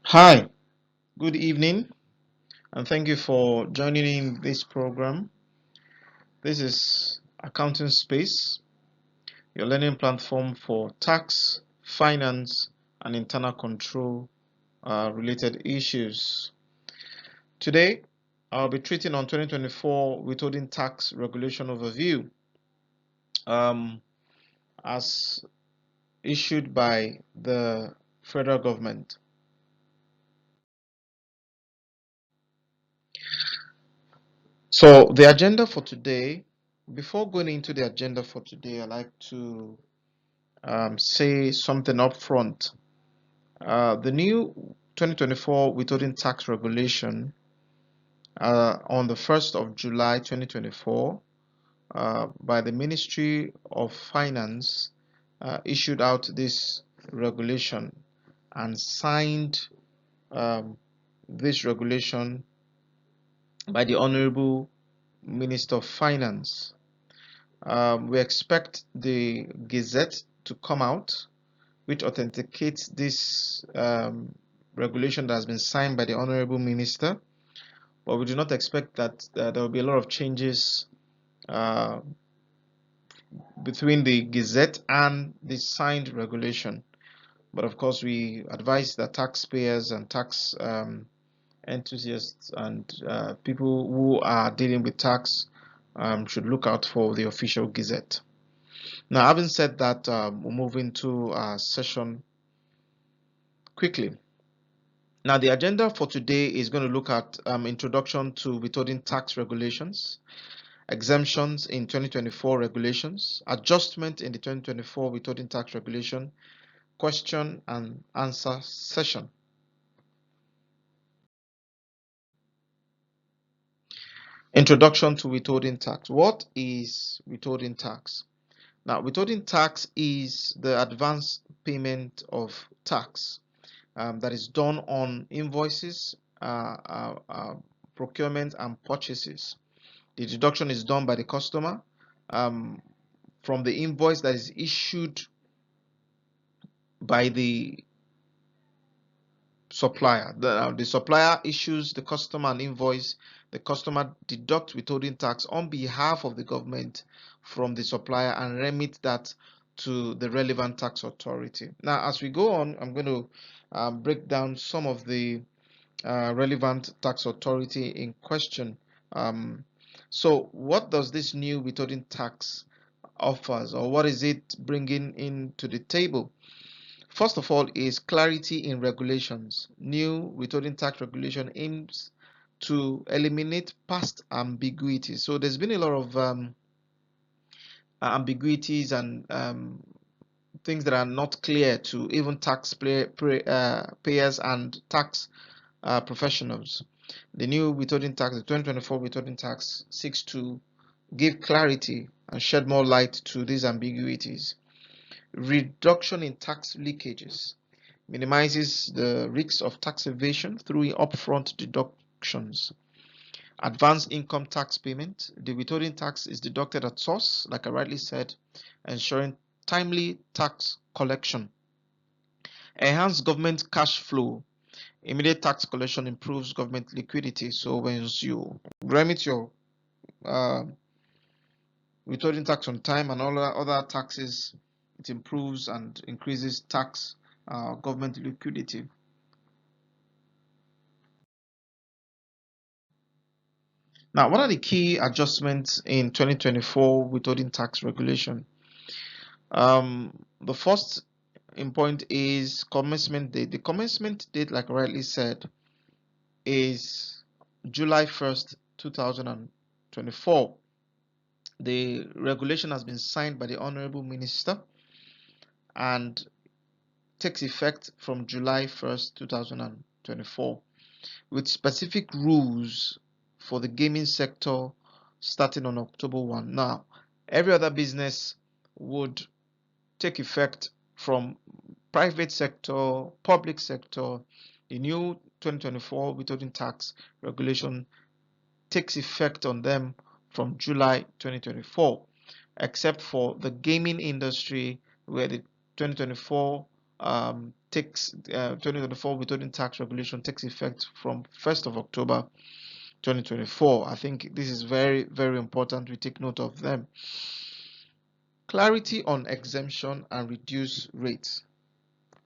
Hi, good evening, and thank you for joining in this program. This is Accounting Space, your learning platform for tax, finance, and internal control related issues. Today, I'll be treating on 2024 Withholding Tax Regulation Overview um, as issued by the federal government. So, the agenda for today, before going into the agenda for today, I'd like to say something up front. The new 2024 withholding tax regulation on the 1st of July 2024 by the Ministry of Finance issued out this regulation and signed um, this regulation by the Honorable Minister of Finance. We expect the Gazette to come out which authenticates this regulation that has been signed by the Honorable Minister. But we do not expect that there will be a lot of changes uh, between the Gazette and the signed regulation. But of course, we advise that taxpayers and tax enthusiasts and people who are dealing with tax should look out for the official Gazette. Now, having said that, we'll move into our session quickly. Now, the agenda for today is going to look at introduction to withholding tax regulations, exemptions in 2024 regulations, adjustment in the 2024 withholding tax regulation, question and answer session. Introduction to withholding tax. What is withholding tax? Now, withholding tax is the advance payment of tax that is done on invoices, procurement, and purchases. The deduction is done by the customer um, from the invoice that is issued by the supplier. The supplier issues the customer an invoice. The customer deducts withholding tax on behalf of the government from the supplier and remit that to the relevant tax authority. Now, as we go on, I'm going to break down some of the relevant tax authority in question. Um, so, what does this new withholding tax offers, or what is it bringing into the table? First of all, is clarity in regulations. New withholding tax regulation aims to eliminate past ambiguities. So, there's been a lot of ambiguities and things that are not clear to even payers and tax professionals. The new withholding tax, the 2024 withholding tax, seeks to give clarity and shed more light to these ambiguities. Reduction in tax leakages minimizes the risks of tax evasion through upfront deductions. Advanced income tax payment. The withholding tax is deducted at source, like I rightly said, ensuring timely tax collection. Enhanced government cash flow. Immediate tax collection improves government liquidity. So when you remit your uh, withholding tax on time and all other taxes, it improves and increases tax government liquidity. Now, what are the key adjustments in 2024 withholding tax regulation? The first in point is commencement date. The commencement date, like I rightly said, is July 1st, 2024. The regulation has been signed by the Honorable Minister and takes effect from July 1st, 2024, with specific rules for the gaming sector starting on October 1. Now, every other business would take effect from private sector, public sector. The new 2024 withholding tax regulation takes effect on them from July 2024, except for the gaming industry, where the 2024 takes 2024 withholding tax regulation takes effect from 1st of October 2024. I think this is very, very important. We take note of them. Clarity on exemption and reduced rates.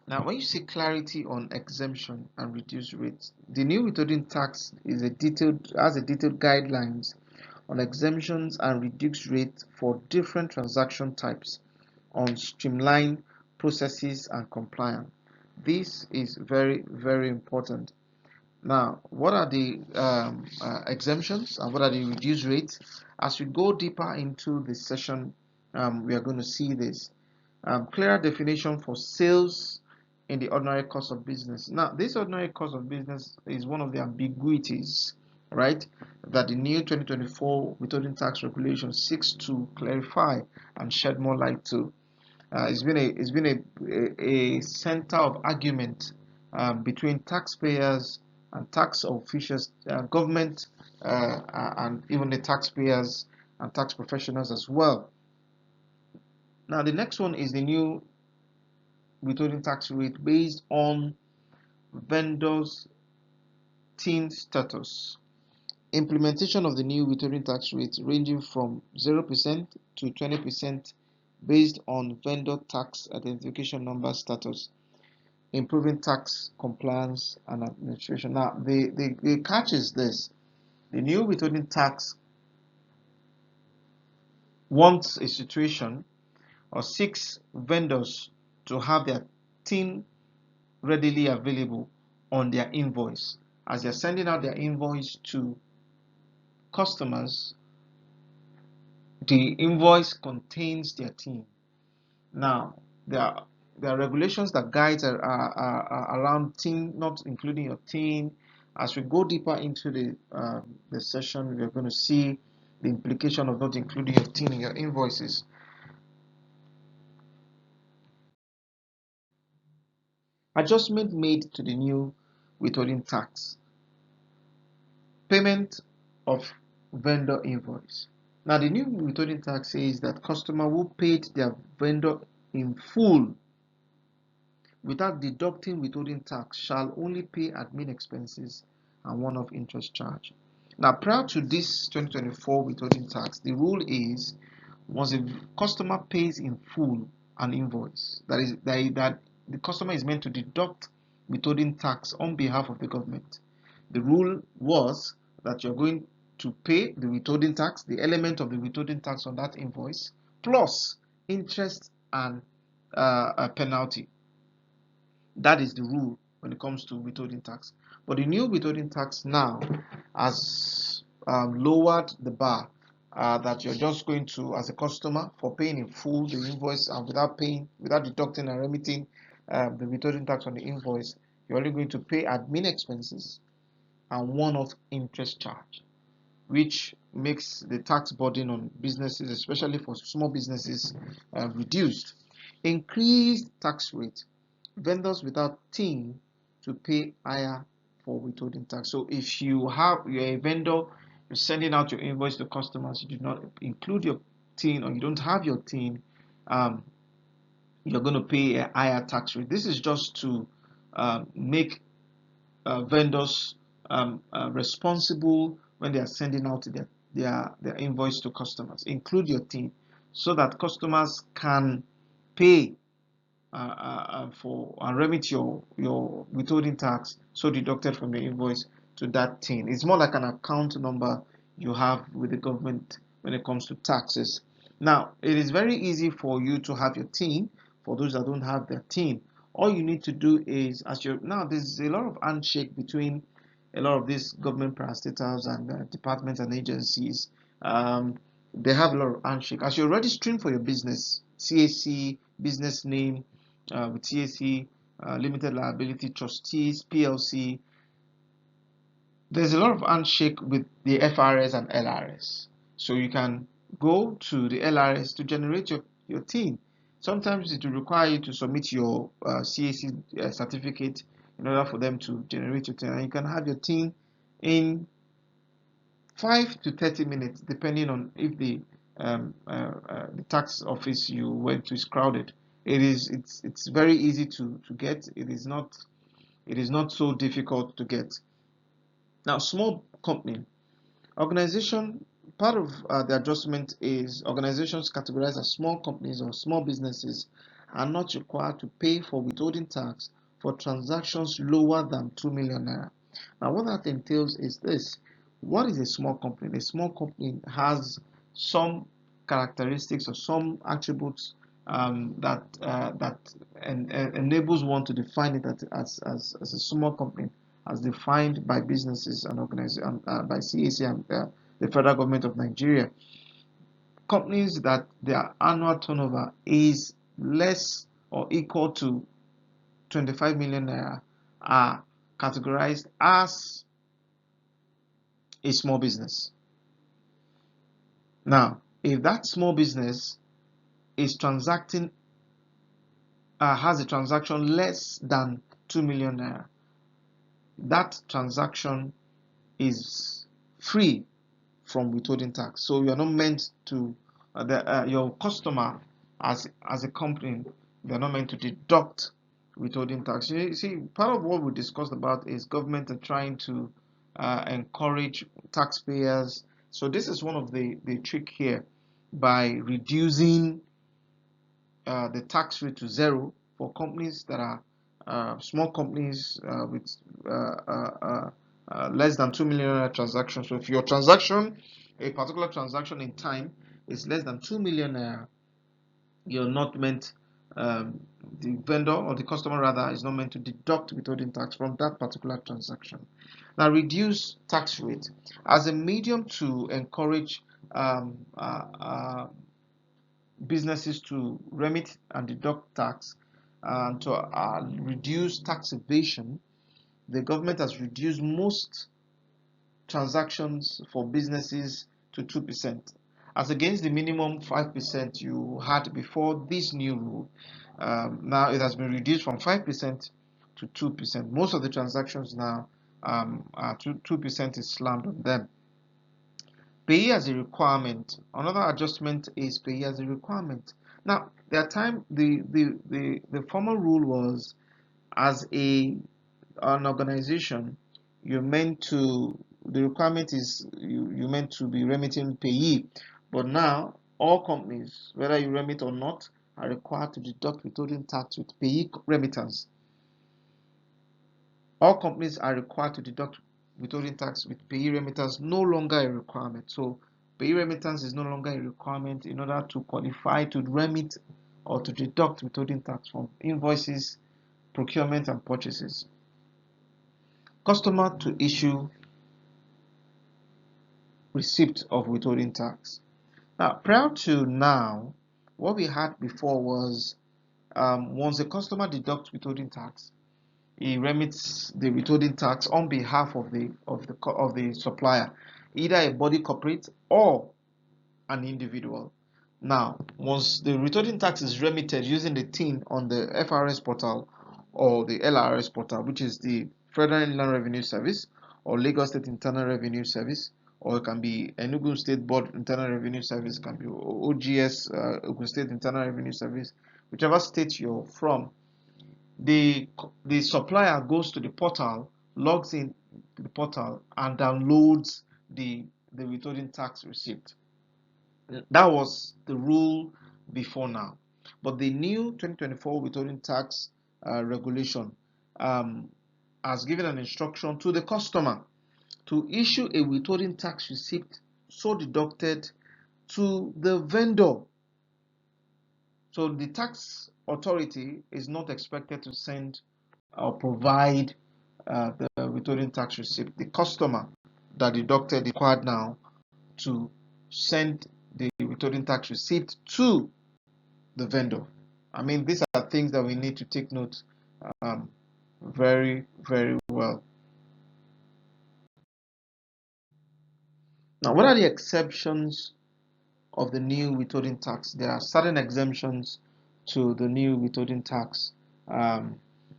Now, when you say clarity on exemption and reduced rates, the new withholding tax has a detailed guidelines on exemptions and reduced rates for different transaction types on streamlined processes and compliance. This is very, very important. Now, what are the exemptions and what are the reduced rates? As we go deeper into this session, we are going to see this. Clearer definition for sales in the ordinary course of business. Now, this ordinary course of business is one of the ambiguities, right, that the new 2024 withholding tax regulation seeks to clarify and shed more light to. It's been a center of argument between taxpayers and tax officials, government, and even the taxpayers and tax professionals as well. Now, the next one is the new withholding tax rate based on vendors' TIN status. Implementation of the new withholding tax rate ranging from 0% to 20% based on vendor tax identification number status, improving tax compliance and administration. Now, the catch is this: the new withholding tax wants a situation or seeks vendors to have their TIN readily available on their invoice. As they're sending out their invoice to customers, the invoice contains their TIN. Now, there are regulations that guide around TIN, not including your TIN. As we go deeper into the session, we are going to see the implication of not including your TIN in your invoices. Adjustment made to the new withholding tax. Payment of vendor invoice. Now, the new withholding tax says that customer who paid their vendor in full without deducting withholding tax shall only pay admin expenses and one-off interest charge. Now, prior to this 2024 withholding tax, the rule is once a customer pays in full an invoice, that the customer is meant to deduct withholding tax on behalf of the government. The rule was that you're going to pay the withholding tax, the element of the withholding tax on that invoice, plus interest and a penalty. That is the rule when it comes to withholding tax. But the new withholding tax now has lowered the bar that you're just going to, as a customer, for paying in full the invoice and without deducting and remitting the withholding tax on the invoice, you're only going to pay admin expenses and one-off interest charge, which makes the tax burden on businesses, especially for small businesses, reduced. Increased tax rate. Vendors without TIN to pay higher for withholding tax. So if you're a vendor, you're sending out your invoice to customers, you do not include your TIN or you don't have your TIN, you're going to pay a higher tax rate. This is just to make vendors responsible when they are sending out their invoice to customers. Include your TIN so that customers can pay for and remit your withholding tax so deducted from the invoice to that TIN. It's more like an account number you have with the government when it comes to taxes. Now, it is very easy for you to have your TIN. For those that don't have their TIN, all you need to do is, now there's a lot of handshake between a lot of these government parastatals and departments and agencies. They have a lot of handshake. As you're registering for your business, CAC, business name, with CAC, limited liability trustees, PLC, there's a lot of handshake with the FRS and LRS. So you can go to the LRS to generate your TIN. Sometimes it will require you to submit your CAC certificate in order for them to generate your TIN. And you can have your TIN in 5 to 30 minutes, depending on if the tax office you went to is crowded. It's very easy to get. It is not so difficult to get. Now, small company organization, part of the adjustment is organizations categorized as small companies or small businesses are not required to pay for withholding tax for transactions lower than 2 million naira. Now, what that entails is this: what is a small company? A small company has some characteristics or some attributes that enables one to define it as a small company, as defined by businesses and by CAC and the federal government of Nigeria. Companies that their annual turnover is less or equal to 25 million naira are categorized as a small business. Now, if that small business is transacting has a transaction less than 2 million naira, that transaction is free from withholding tax. So you are not meant to your customer as a company, they are not meant to deduct withholding tax. You see, part of what we discussed about is government are trying to encourage taxpayers. So this is one of the trick here, by reducing the tax rate to zero for companies that are small companies with less than 2 million transactions. So if your transaction, a particular transaction in time, is less than 2 million, you're not meant, the vendor or the customer rather, is not meant to deduct withholding tax from that particular transaction. Now, reduce tax rate as a medium to encourage businesses to remit and deduct tax and to reduce tax evasion. The government has reduced most transactions for businesses to 2%, as against the minimum 5% you had before this new rule. Now it has been reduced from 5% to 2%. Most of the transactions now, 2% is slammed on them. Pay as a requirement. Another adjustment is pay as a requirement. Now, there time the former rule was, as an organization, you're meant to the requirement is you meant to be remitting payee. But now all companies, whether you remit or not, are required to deduct withholding tax with payee remittance. All companies are required to deduct withholding tax with payee remittance, no longer a requirement. So payee remittance is no longer a requirement in order to qualify to remit or to deduct withholding tax from invoices, procurement, and purchases. Customer to issue receipt of withholding tax. Now, prior to now, what we had before was, once a customer deducts withholding tax, he remits the withholding tax on behalf of the supplier, either a body corporate or an individual. Now, once the withholding tax is remitted using the TIN on the FRS portal or the LRS portal, which is the Federal Inland Revenue Service or Lagos State Internal Revenue Service, or it can be Enugu State Board Internal Revenue Service, it can be OGS, Ogun State Internal Revenue Service, whichever state you're from, the supplier goes to the portal, logs in to the portal, and downloads the withholding tax receipt. That was the rule before now. But the new 2024 withholding tax regulation has given an instruction to the customer to issue a withholding tax receipt so deducted to the vendor. So the tax authority is not expected to send or provide the withholding tax receipt. The customer that deducted is required now to send the withholding tax receipt to the vendor. I mean, these are things that we need to take note very, very well. Now, what are the exceptions of the new withholding tax? There are certain exemptions to the new withholding tax that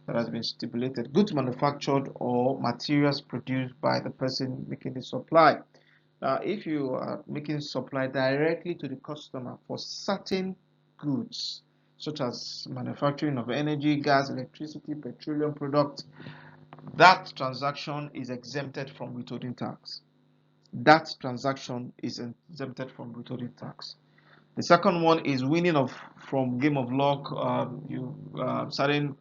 has been stipulated. Goods manufactured or materials produced by the person making the supply. If you are making supply directly to the customer for certain goods, such as manufacturing of energy, gas, electricity, petroleum products, that transaction is exempted from withholding tax. That transaction is exempted from withholding tax. The second one is winning of from game of luck. You certain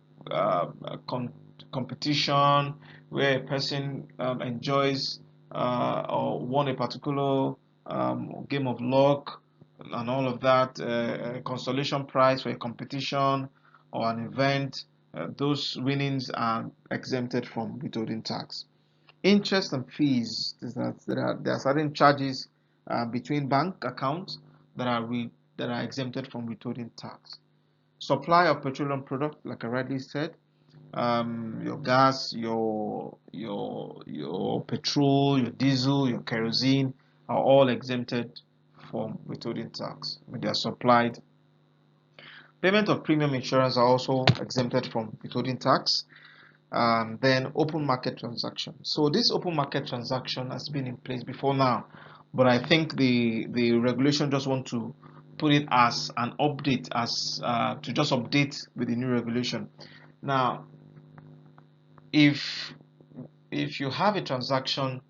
competition where a person enjoys or won a particular game of luck and all of that, a consolation prize for a competition or an event. Those winnings are exempted from withholding tax. Interest and fees is that there are certain charges between bank accounts that that are exempted from withholding tax. Supply of petroleum product, like I rightly said, your gas, your petrol, your diesel, your kerosene are all exempted from withholding tax when they are supplied. Payment of premium insurance are also exempted from withholding tax. Then open market transaction. So this open market transaction has been in place before now, but I think the regulation just want to put it as an update, as to just update with the new regulation. Now, if you have a transaction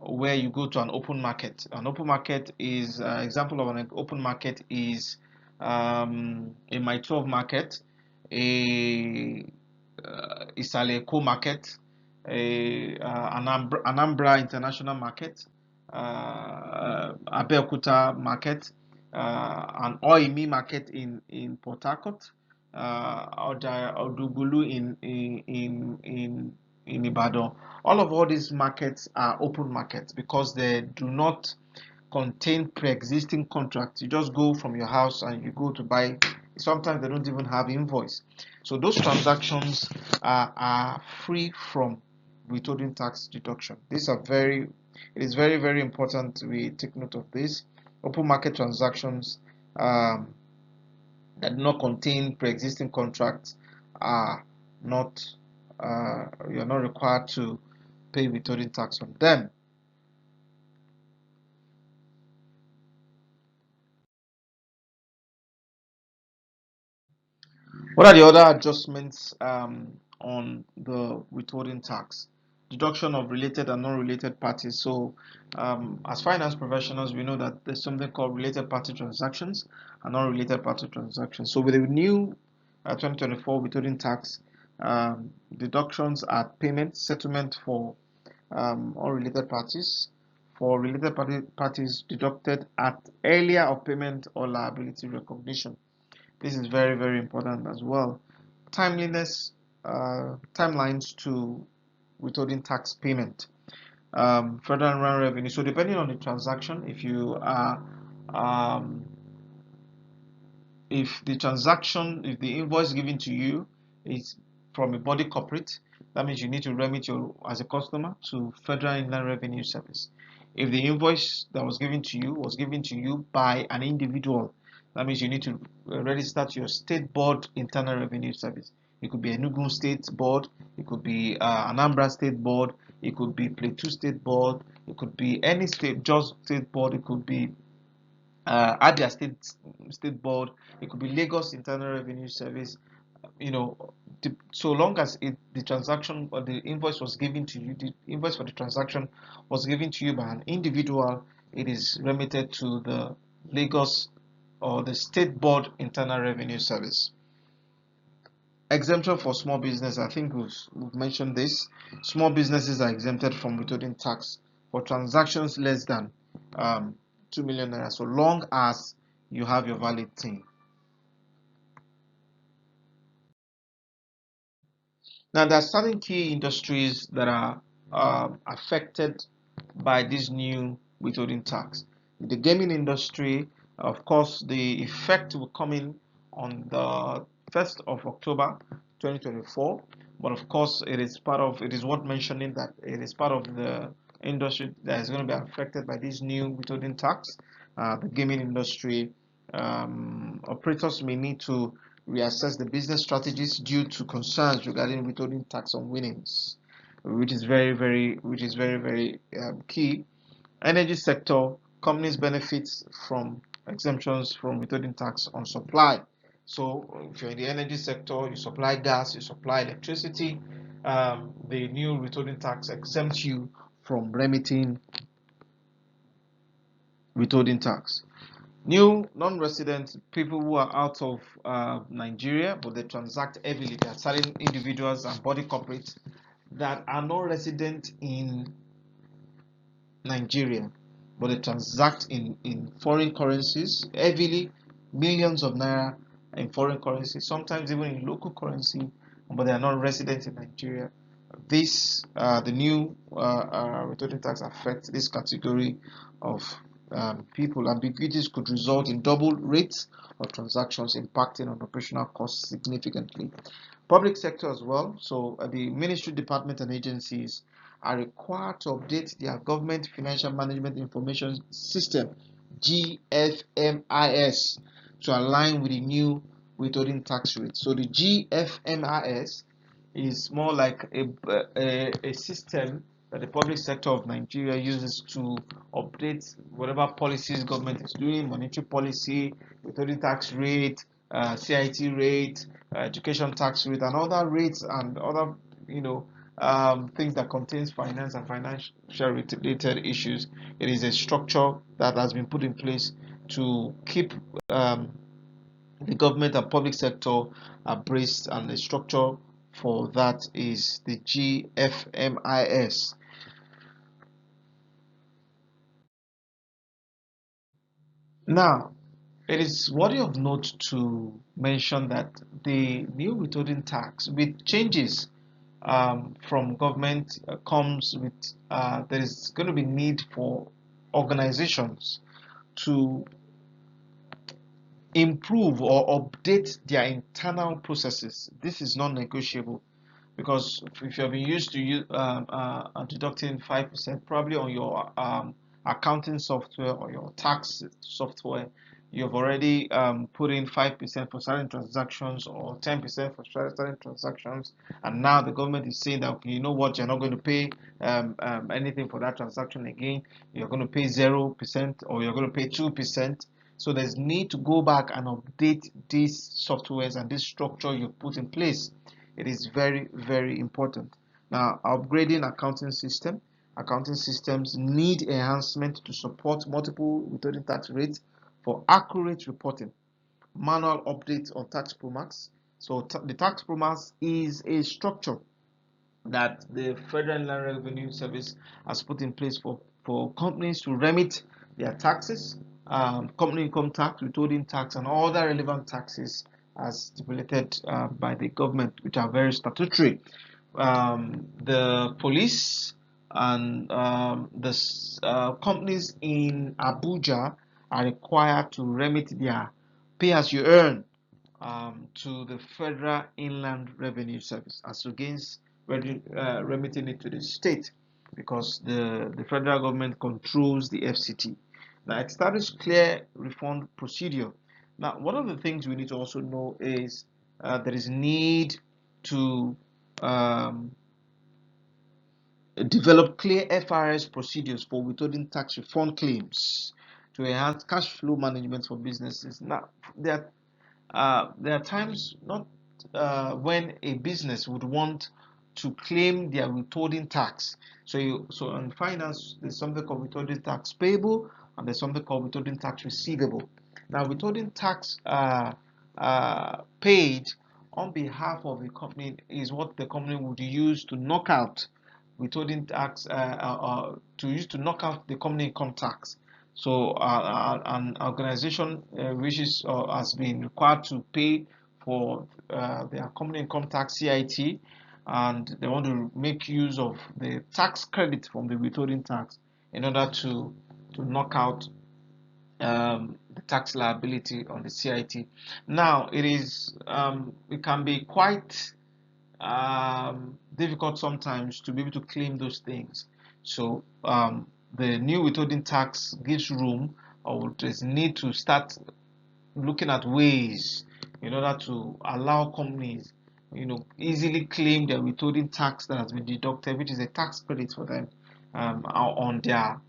where you go to an open market is example of an open market is a My 12 market, a Isaleko market, a Anambra International Market, Abeokuta market, an Oimi market in Port Harcourt, Odugulu in Ibadan. All these markets are open markets because they do not contain pre-existing contracts. You just go from your house and you go to buy. Sometimes they don't even have invoice. So those transactions are free from withholding tax deduction. It is very, very important we take note of this. Open market transactions that do not contain pre-existing contracts are not, you're not required to pay withholding tax on them. What are the other adjustments on the withholding tax? Deduction of related and non-related parties. So, as finance professionals, we know that there's something called related party transactions and non-related party transactions. So, with the new 2024 withholding tax, deductions are payment settlement for all related parties. For related parties deducted at earlier of payment or liability recognition. This is very, very important as well. Timeliness, timelines to withholding tax payment. Federal and run revenue. So depending on the transaction, um, if the invoice given to you is from a body corporate, that means you need to remit your as a customer to Federal Inland Revenue Service. If the invoice that was given to you by an individual, that means you need to register to your state board internal revenue service. It could be Enugu State Board, it could be Anambra State Board, it could be Plateau State Board, it could be any state, just state board, it could be Abia State Board, it could be Lagos Internal Revenue Service. You know, so long as the transaction or the invoice was given to you, the invoice for the transaction was given to you by an individual, it is remitted to the Lagos or the State Board Internal Revenue Service. Exemption for small business. I think we've mentioned this. Small businesses are exempted from withholding tax for transactions less than 2 million naira, so long as you have your valid TIN. Now, there are certain key industries that are affected by this new withholding tax. The gaming industry, of course, the effect will come in on the 1st of October 2024. But of course, it is worth mentioning that it is part of the industry that is going to be affected by this new withholding tax. The gaming industry operators may need to reassess the business strategies due to concerns regarding withholding tax on winnings, which is very, very key. Energy sector companies benefit from exemptions from withholding tax on supply. So if you're in the energy sector, you supply gas, you supply electricity, the new withholding tax exempts you from remitting withholding tax. New non-resident people who are out of Nigeria, but they transact heavily. There are certain individuals and body corporates that are not resident in Nigeria, but they transact in foreign currencies heavily, millions of naira in foreign currency, sometimes even in local currency, but they are not resident in Nigeria. The new withholding tax affects this category of people. Ambiguities could result in double rates of transactions, impacting on operational costs significantly. Public sector as well. So the ministry, department, and agencies are required to update their government financial management information system (GFMIS) to align with the new withholding tax rate. So the GFMIS is more like a system that the public sector of Nigeria uses to update whatever policies government is doing, monetary policy, withholding tax rate, CIT rate, education tax rate, and other rates and other things that contains finance and financial related issues. It is a structure that has been put in place to keep the government and public sector abreast, and the structure for that is the GFMIS. Now, it is worthy of note to mention that the new withholding tax, with changes from government, comes with there is going to be need for organizations to improve or update their internal processes. This is non-negotiable, because if you have been used to deducting 5% probably on your accounting software or your tax software, you've already put in 5% for certain transactions or 10% for certain transactions, and now the government is saying that, okay, you know what, you're not going to pay anything for that transaction again. You're going to pay 0% or you're going to pay 2%. So there's need to go back and update these softwares and this structure you put in place. It is very, very important. Now, upgrading accounting systems need enhancement to support multiple withholding tax rates for accurate reporting, manual updates on tax promax. So the tax promax is a structure that the Federal Inland Revenue Service has put in place for companies to remit their taxes, company income tax, withholding tax, and all other relevant taxes as stipulated by the government, which are very statutory. The police and the companies in Abuja are required to remit their pay as you earn to the Federal Inland Revenue Service as against remitting it to the state, because the federal government controls the FCT. Now, it established clear refund procedure. Now, one of the things we need to also know is there is need to um, develop clear FRS procedures for withholding tax refund claims to enhance cash flow management for businesses. Now, there are times not when a business would want to claim their withholding tax. So in finance, there's something called withholding tax payable, and there's something called withholding tax receivable. Now, withholding tax paid on behalf of the company is what the company would use to knock out withholding tax to use to knock out the company income tax. So an organization which has been required to pay for their company income tax (CIT), and they want to make use of the tax credit from the withholding tax in order to knock out the tax liability on the CIT. Now, it can be quite difficult sometimes to be able to claim those things. So the new withholding tax gives room, or there's need to start looking at ways in order to allow companies, easily claim their withholding tax that has been deducted, which is a tax credit for them on their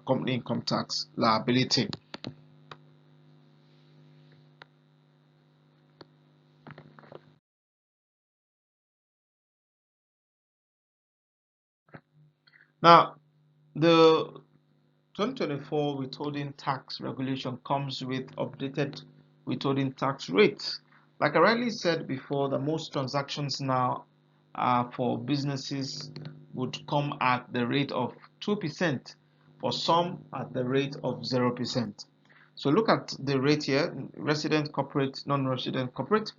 company income tax liability. Now, the 2024 withholding tax regulation comes with updated withholding tax rates. Like I rightly said before, that most transactions now for businesses would come at the rate of 2%, for some at the rate of 0%. So look at the rate here: resident corporate, non-resident corporate,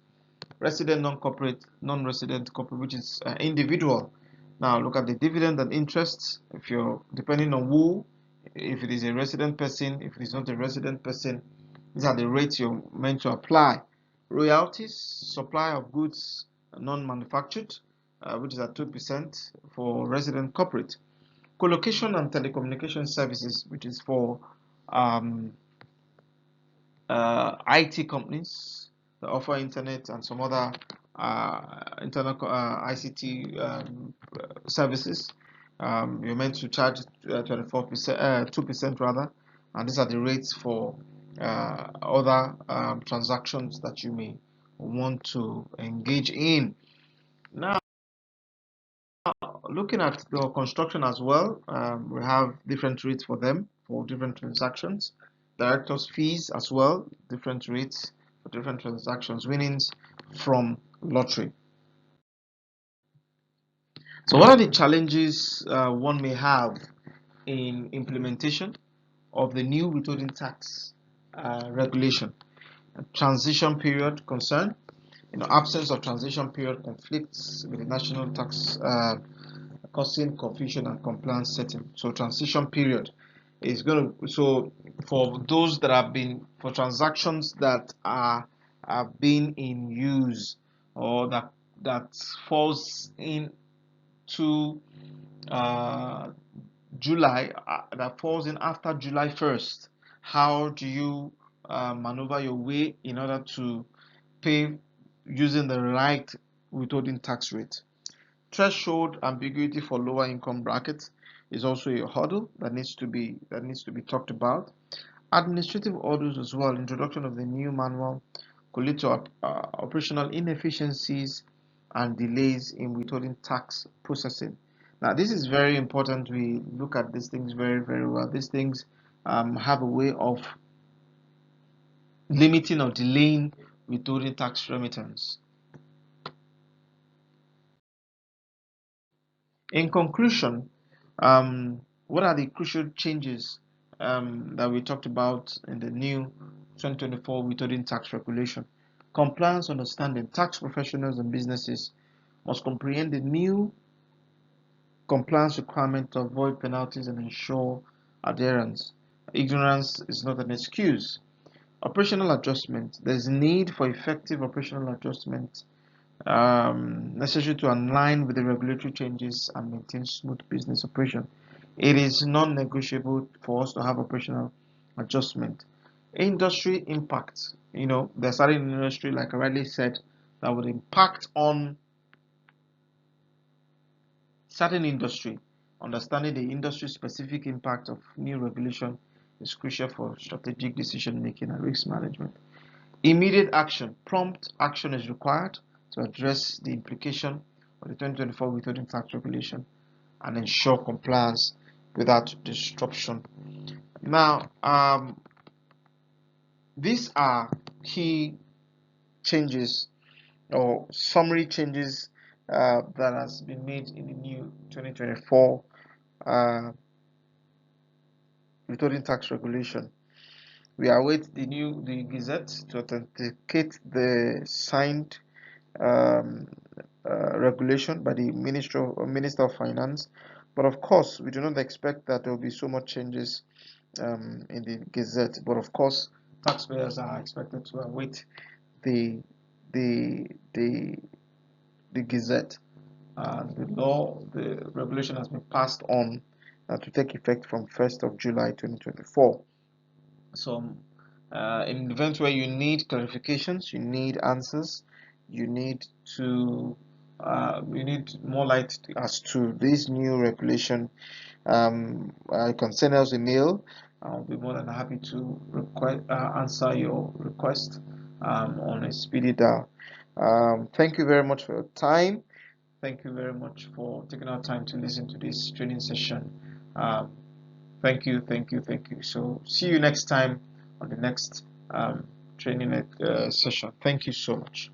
resident non-corporate, non-resident corporate, which is individual. Now look at the dividend and interest. If you're depending on who, if it is a resident person, if it is not a resident person, these are the rates you're meant to apply. Royalties, supply of goods non-manufactured, which is at 2% for resident corporate. Colocation and telecommunication services, which is for um, IT companies that offer internet and some other internal ICT services. You're meant to charge 24%, 2% rather, and these are the rates for other transactions that you may want to engage in. Now, looking at the construction as well, we have different rates for them for different transactions. Directors' fees as well, different rates for different transactions. Winnings from lottery. So, what are the challenges one may have in implementation of the new withholding tax regulation? Transition period concern. Absence of transition period conflicts with the national tax, causing confusion and compliance setting. So transition period is going to, so for those that have been, for transactions that have been in use, or that falls into uh, July, that falls in after July 1st, how do you maneuver your way in order to pay using the right withholding tax rate? Threshold ambiguity for lower income brackets is also a hurdle that needs to be talked about. Administrative orders as well. Introduction of the new manual could lead to operational inefficiencies and delays in withholding tax processing. Now, this is very important. We look at these things very, very well. These things have a way of limiting or delaying withholding tax remittance. In conclusion, what are the crucial changes that we talked about in the new 2024 withholding tax regulation? Compliance understanding. Tax professionals and businesses must comprehend the new compliance requirement to avoid penalties and ensure adherence. Ignorance is not an excuse. Operational adjustment. There is need for effective operational adjustment necessary to align with the regulatory changes and maintain smooth business operation. It is non-negotiable for us to have operational adjustment. Industry impact. There's certain industry, like I rightly said, that would impact on certain industry. Understanding the industry-specific impact of new regulation is crucial for strategic decision making and risk management. Immediate action. Prompt action is required to address the implication of the 2024 withholding tax regulation and ensure compliance without disruption. Now, these are key changes or summary changes that has been made in the new 2024 uh, withholding tax regulation. We await the Gazette to authenticate the signed um, regulation by the Minister of Finance. But of course, we do not expect that there will be so much changes in the Gazette. But of course, taxpayers are expected to await the the the the Gazette. The regulation has been passed on to take effect from 1st of July 2024. So, in events where you need clarifications, you need answers, you need to you need more light as to this new regulation. You can send us a mail. I'll be more than happy to answer your request on a speedy dial. Thank you very much for your time. Thank you very much for taking our time to listen to this training session. Um, thank you, thank you, thank you. So see you next time on the next training session. Thank you so much.